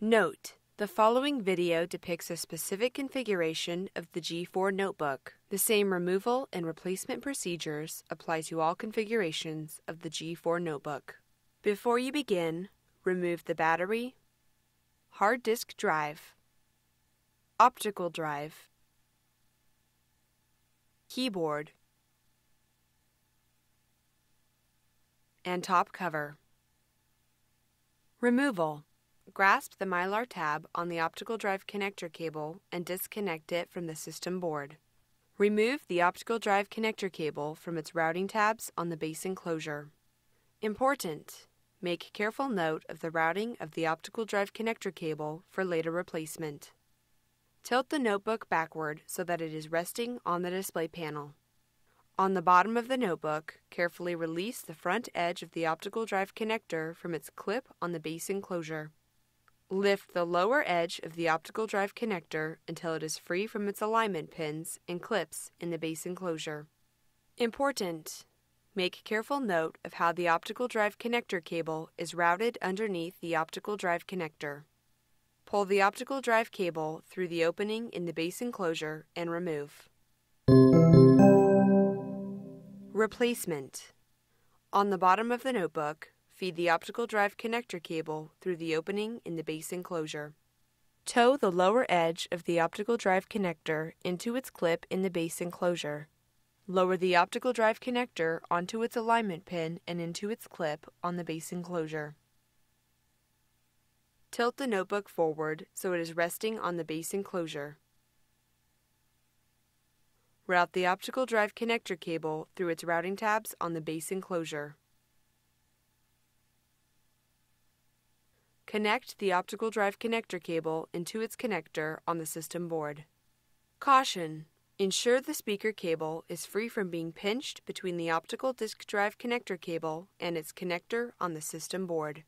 Note: the following video depicts a specific configuration of the G4 notebook. The same removal and replacement procedures apply to all configurations of the G4 notebook. Before you begin, remove the battery, hard disk drive, optical drive, keyboard, and top cover. Removal: grasp the mylar tab on the optical drive connector cable and disconnect it from the system board. Remove the optical drive connector cable from its routing tabs on the base enclosure. Important: make careful note of the routing of the optical drive connector cable for later replacement. Tilt the notebook backward so that it is resting on the display panel. On the bottom of the notebook, carefully release the front edge of the optical drive connector from its clip on the base enclosure. Lift the lower edge of the optical drive connector until it is free from its alignment pins and clips in the base enclosure. Important: make careful note of how the optical drive connector cable is routed underneath the optical drive connector. Pull the optical drive cable through the opening in the base enclosure and remove. Replacement: on the bottom of the notebook, feed the optical drive connector cable through the opening in the base enclosure. Tow the lower edge of the optical drive connector into its clip in the base enclosure. Lower the optical drive connector onto its alignment pin and into its clip on the base enclosure. Tilt the notebook forward so it is resting on the base enclosure. Route the optical drive connector cable through its routing tabs on the base enclosure. Connect the optical drive connector cable into its connector on the system board. Caution: ensure the speaker cable is free from being pinched between the optical disk drive connector cable and its connector on the system board.